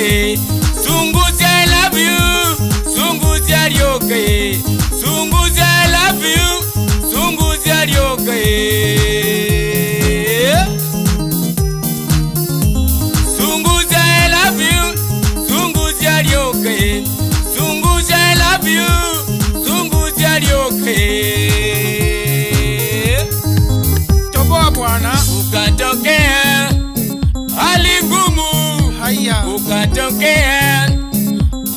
rioke. Sunguzi I love you. Sunguzi rioke. Sunguzi I love you. Sunguzi rioke. Sunguzi I love you. Sunguzi rioke. Sunguzi I love you. Sunguzi rioke. Toboa bwana. Ukatokea hali ngumu. Haya. Ukatokea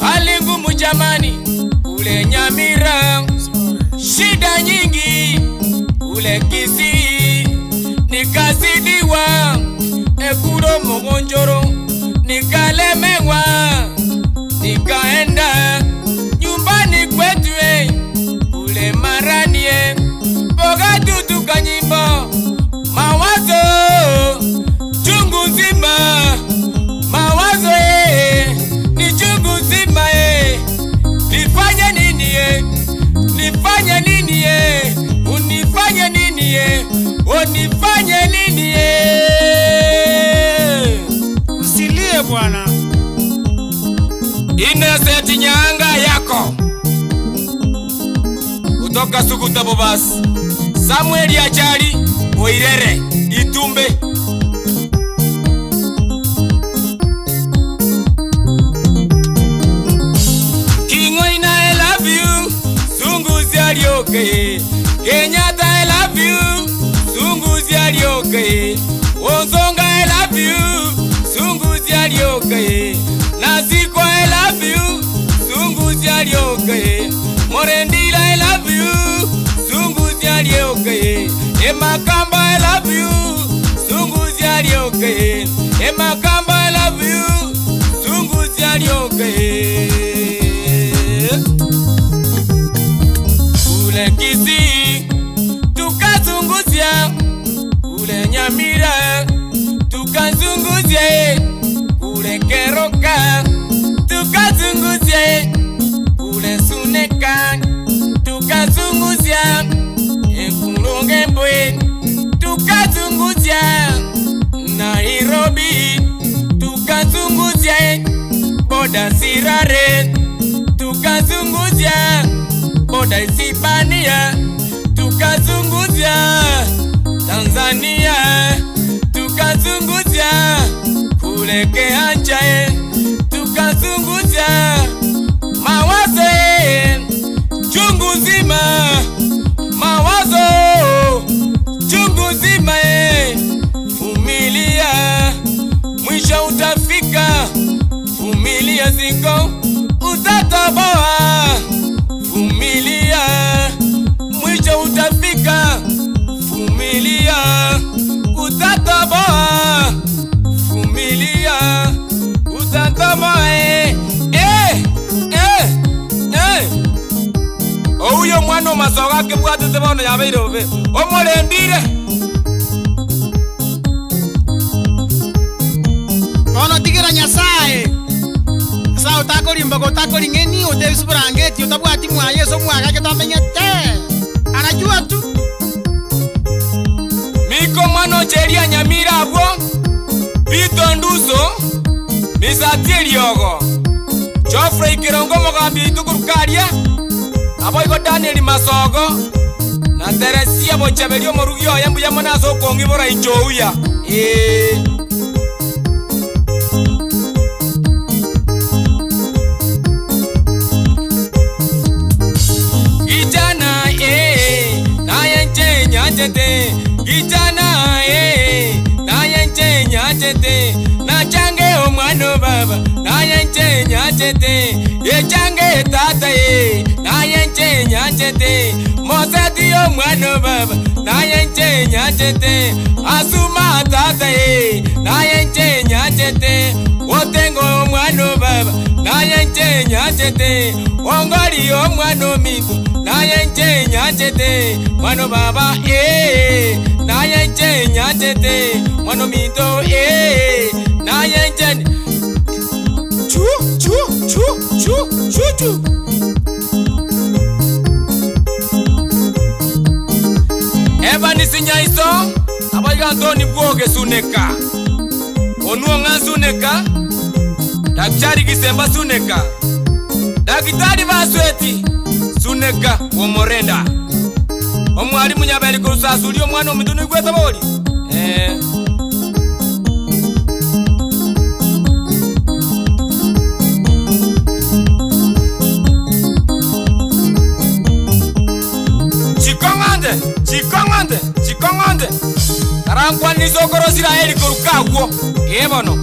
hali ngumu jamani, ule Nyamira shida nyingi, ule Kisii nikasidiwa, Ekuro Mogonjoro nikalemewa, nikaenda nyumbani kwetu ule Maranie Bogatutu Kanyimbo, mawazo chungu nzima, mawazo ni chungu nzima. Nifanye nini nifanye nini unifanye nini unifanye nini Usilie bwana. Innocent Nyanga yako kutoka Suguta Bobas, Samuel Achari Oirere Itumbe. Kingoina I love you. Sunguzi rioke. Kenyatta I love you. Sunguzi rioke. Onsonga I love you. Sunguzi rioke. Nasiko I love you. Sunguzi rioke. Morendila I love you. Sunguzi rioke. Emakamba I love you. Sunguzi rioke. Emakamba I love you. Sunguzi rioke. Ule Kisii tukazunguzia, ule Nyamira tukazunguzia, ule Keroka tukazunguzia, ule Suneka tukazunguzia, Ekurongembwe tukazunguzia, Nairobi tukazunguzia, Boda Sirare tukazunguzia, Boda Isibania tukazunguzia, Tanzania tukazunguzia, kule Kehancha tukazunguzia, mawazo chungu nzima, mawazo chungu nzima. Vumilia, mwisho utafika. Vumilia ziko utatoboa. Vumilia, mwisho utafika. Vumilia, utatoboa. Vumilia, utatoboa. Ouyo mwana masoga ke bwatete bono yabeirove omorendire Ono tigira Nyasaye. Sa utakolimba utakolingeni utebisubrangeti utabwati mwa Yesu mwaga ketamenyete. Anajua tu. Miko mwana cheria Nyamira abo Pito Nduso Misati Riogo Geoffrey Kirongo Mogambi tukurukaria Aboiko Daniel Masogo na Teresia Bochaberio Morugio yambu yamana soko ngibora injouya. Kijana naye nyachete. Kijana naye nyachete. Na change omwana baba naye nyachete. Ye change tata naye nyachete. Moseti omwana baba naye nyachete. Asuma tata naye nyachete. Otengo omwana baba naye nyachete. Ongori omwana mito naye nyachete. Mwana baba naye nyachete. Mwana mito naye chu chu chu chu chu chu. Evani Sinyaiso Abaga Antoni Bwoge Suneka Onuonga Suneka Daktari Kisemba Suneka, Daktari Basweti Suneka Omorenda, Omwalimu Nyabeli Kurusasuli omwana omutunu gweta boli. Chikongande Karangwa nizokoro Israeli kurukagwo ebono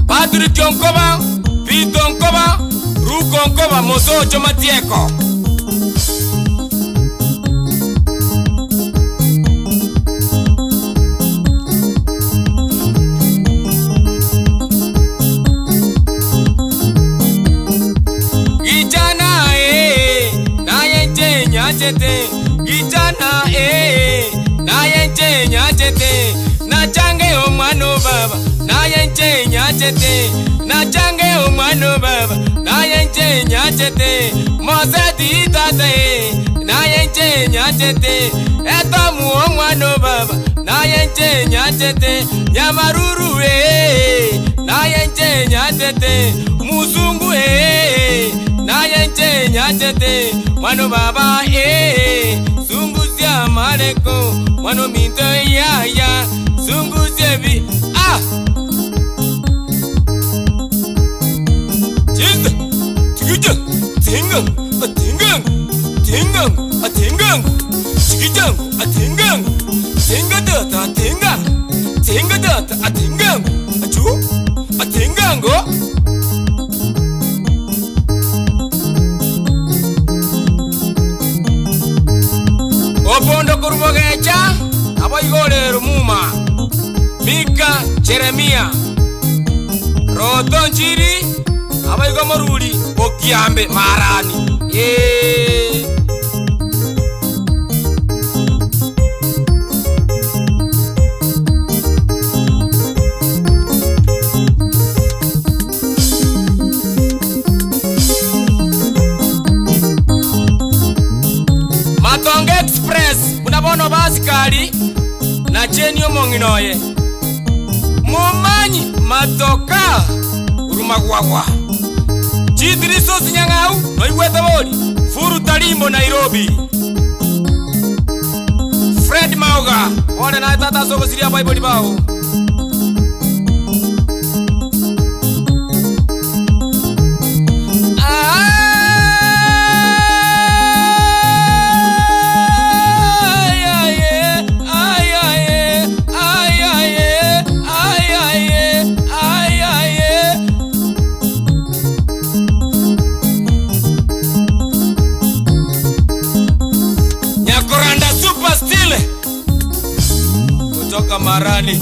Patrick Onkoba, Vito Onkoba, Ruko Onkoba, Mosocho Matieko. Gijana nayenche nyachete nachange omwano baba nayenche nyachete nachange omwano baba nayenche nyachete mozeti tate nayenche nyachete etamu omwano baba nayenche nyachete nyamaruru nayenche nyachete musungu nayenche nyachete mwano baba sunguzia maleko mwano minto ya sunguzia vi Chiga tingang atingang Chiga atingang tinga data atingang achu atingango Opondo kurubogecha abaigole rumuma Mika Jeremia Rotonjiri abaigo moruli Okiambe marani Matonge Express unabono basikali na Jenny Omonginoye Mumanyi matoka urumagwagwa Chidriso Sinyangau noigweta boli Furu Talimbo Nairobi Fred Mauga ole na tata soko siria Bible bao Kutoka Marani